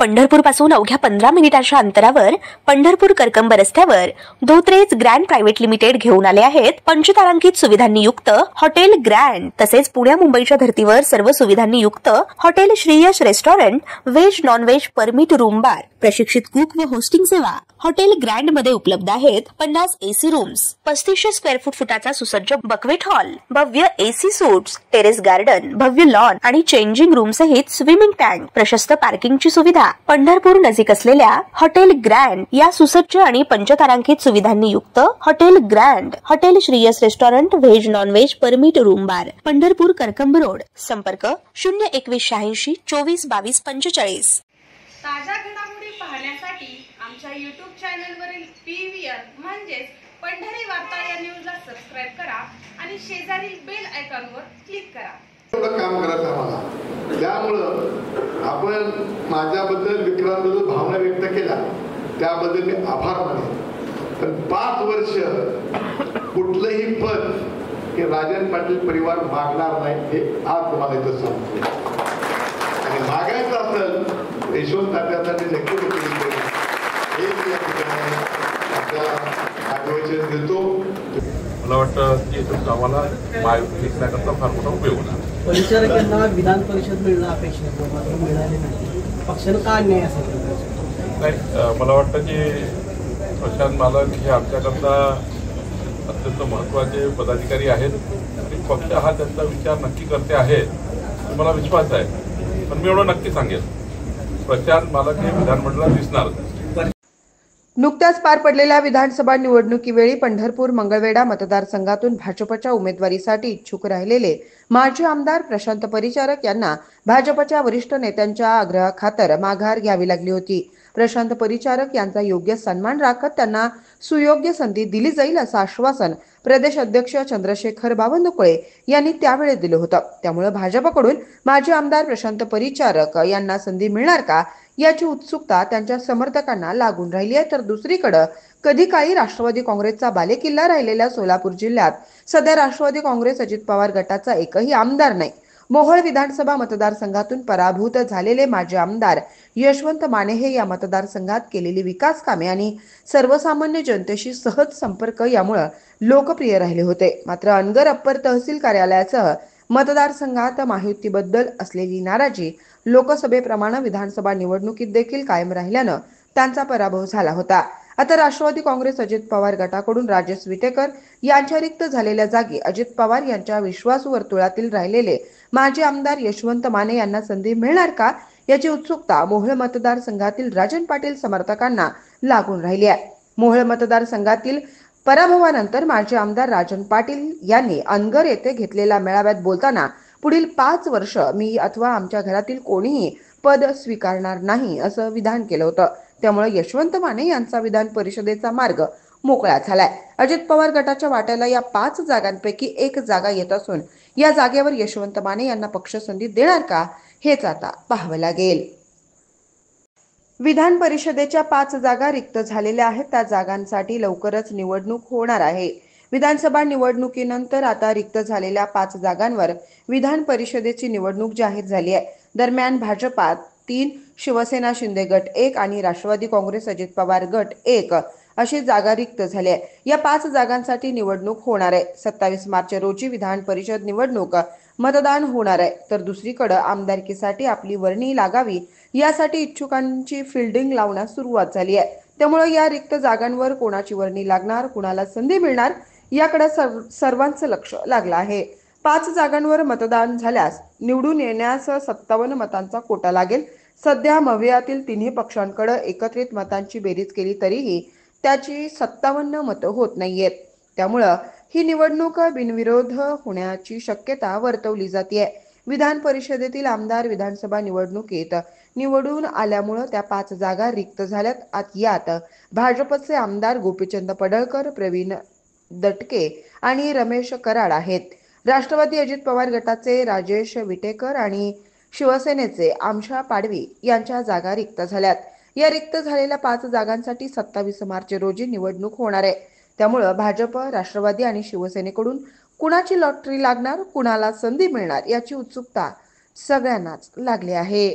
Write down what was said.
पंढरपूर पासून अवघ्या 15 मिनिटांच्या अंतरावर पंढरपूर करकंब रस्त्यावर धोत्रेज ग्रँड प्रायव्हेट लिमिटेड घेऊन आले आहेत पंचतारांकित सुविधांनी युक्त हॉटेल ग्रँड। तसेच पुण्या मुंबईच्या धर्तीवर सर्व सुविधांनी युक्त hotel Shriyash restaurant, veg non veg permit room bar, प्रशिक्षित कुक व होस्टिंग सेवा हॉटेल ग्रँड मध्ये उपलब्ध आहेत। 50 एसी रूम्स, 3500 स्क्वेअर फुटाचा सुसज्ज बक्वेट हॉल, भव्य एसी सूट्स, टेरेस गार्डन, भव्य लॉन आणि चेंजिंग रूम सहित स्विमिंग टँक, प्रशस्त पार्किंगची सुविधा। पंढरपूर नजीक असलेल्या हॉटेल ग्रँड या सुसज्ज आणि पंचतारांकित सुविधांनी युक्त hotel grand, hotel Shriyas restaurant, veg non veg permit room बार, पंढरपूर करकंब रोड। संपर्क 02186 24 22 45। ताज्या घडामोडी पाहण्यासाठी आमच्या YouTube चॅनलवरील PVR म्हणजेच पंढरी वार्ता या न्यूजला सबस्क्राइब करा आणि शेजारील बेल आयकॉनवर क्लिक करा। एवढं काम करत आम्हाला, त्यामुळं आपण माझ्याबद्दल विक्रांतबद्दल भावना व्यक्त केल्या त्याबद्दल मी आभार मानेन। पण 5 वर्ष कुठलंही पद हे राजन पाटील परिवार मागणार नाही हे आज तुम्हाला इथं सांगतो। आणि मागायचं असेल यशवंत तात्यासाठी नक्की देतो। मला वाटतं की आम्हाला घेतल्याकरता फार मोठा उपयोग होणार। परिचारकांना विधान परिषद मिळणं अपेक्षित मात्र मिळाले नाही, पक्षानं का अन्याय असेल? नाही, मला वाटतं की प्रशांत मालक हे आमच्याकरता अत्यंत महत्त्वाचे पदाधिकारी आहेत आणि पक्ष हा त्यांचा विचार नक्की करते आहे मला विश्वास आहे। पण मी एवढं नक्की सांगेन, प्रशांत मालक हे विधानमंडळात दिसणार। नुकत्याच पार पडलेल्या विधानसभा निवडणुकीवेळी पंढरपूर मंगळवेढा मतदारसंघातून भाजपच्या उमेदवारीसाठी इच्छुक राहिलेले माजी आमदार प्रशांत परिचारक यांना भाजपच्या वरिष्ठ नेत्यांच्या आग्रहाखातर माघार घ्यावी लागली होती। प्रशांत परिचारक यांचा योग्य सन्मान राखत त्यांना सुयोग्य संधी दिली जाईल असं आश्वासन प्रदेश अध्यक्ष चंद्रशेखर बावनकुळे यांनी त्यावेळी दिलं होतं। त्यामुळे भाजपकडून माजी आमदार प्रशांत परिचारक यांना संधी मिळणार का याची उत्सुकता त्यांच्या समर्थकांना लागून राहिली आहे। तर दुसरीकडे कधी काळी राष्ट्रवादी काँग्रेसचा बालेकिल्ला राहिलेल्या सोलापूर जिल्ह्यात सध्या राष्ट्रवादी काँग्रेस अजित पवार गटाचा एकही आमदार नाही। मोहोळ विधानसभा मतदारसंघातून पराभूत झालेले माजी आमदार यशवंत माने हे या मतदारसंघात केलेली विकास कामे आणि सर्वसामान्य जनतेशी सहज संपर्क यामुळे लोकप्रिय राहिले होते। मात्र अनगर अप्पर तहसील कार्यालयासह मतदारसंघात माहितीबद्दल असलेली नाराजी लोकसभेप्रमाणे विधानसभा निवडणुकीत देखील कायम राहिल्यानं त्यांचा पराभव झाला होता। आता राष्ट्रवादी काँग्रेस अजित पवार गटाकडून राजेश विटेकर यांच्या रिक्त झालेल्या जागी अजित पवार यांच्या विश्वासू वर्तुळातील राहिलेले माजी आमदार यशवंत माने यांना संधी मिळणार का याची उत्सुकता मोहोळ मतदारसंघातील राजन पाटील समर्थकांना लागून राहिली आहे। मोहोळ मतदारसंघातील पराभवानंतर माजी आमदार राजन पाटील यांनी अनगर येथे घेतलेल्या मेळाव्यात बोलताना पुढील 5 वर्ष मी अथवा आमच्या घरातील कोणीही पद स्वीकारणार नाही असं विधान केलं होतं। त्यामुळे यशवंत माने यांचा विधान परिषदेचा मार्ग मोकळा झालाय। अजित पवार गटाच्या वाट्याला या 5 जागांपैकी 1 जागा येत असून या जागेवर यशवंत माने यांना पक्ष संधी देणार का हेच आता पाहावं लागेल। विधान परिषदेच्या 5 जागा रिक्त झालेल्या आहेत, त्या जागांसाठी लवकरच निवडणूक होणार आहे। विधानसभा निवडणुकीनंतर आता रिक्त झालेल्या 5 जागांवर विधान परिषदेची निवडणूक जाहीर झाली आहे। दरम्यान भाजपात 3, शिवसेना शिंदे गट 1 आणि राष्ट्रवादी काँग्रेस अजित पवार गट 1 अशी जागा रिक्त झाली आहे। या 5 जागांसाठी निवडणूक होणार आहे। 27 मार्च रोजी विधान परिषद निवडणूक मतदान होणार आहे। तर दुसरीकडे आमदारकीसाठी आपली वर्णी लागावी यासाठी इच्छुकांची फिल्डिंग लावण्यास सुरुवात झाली आहे। त्यामुळे या रिक्त जागांवर कोणाची वर्णी लागणार, कुणाला संधी मिळणार याकडे सर्वांचं लक्ष लागलं आहे। 5 जागांवर मतदान झाल्यास निवडून येण्यास 57 मतांचा कोटा लागेल। सध्या मवियातील तिन्ही पक्षांकडे एकत्रित मतांची बेरीज केली तरीही त्याची 57 मतं होत नाहीयेत। त्यामुळे ही निवडणूक बिनविरोध होण्याची शक्यता वर्तवली जाते। विधान परिषदेतील आमदार विधानसभा निवडणुकीत निवडून आल्यामुळे त्या 5 जागा रिक्त झाल्यात। यात भाजपचे आमदार गोपीचंद पडळकर, प्रवीण दटके आणि रमेश कराड आहेत। राष्ट्रवादी अजित पवार गटाचे राजेश विटेकर आणि शिवसेनेचे आमशा पाडवी यांच्या जागा रिक्त झाल्यात। या रिक्त झालेल्या 5 जागांसाठी 27 मार्च रोजी निवडणूक होणार आहे। त्यामुळे भाजप, राष्ट्रवादी आणि शिवसेनेकडून कुणाची लॉटरी लागणार, कुणाला संधी मिळणार याची उत्सुकता सगळ्यांनाच लागली आहे।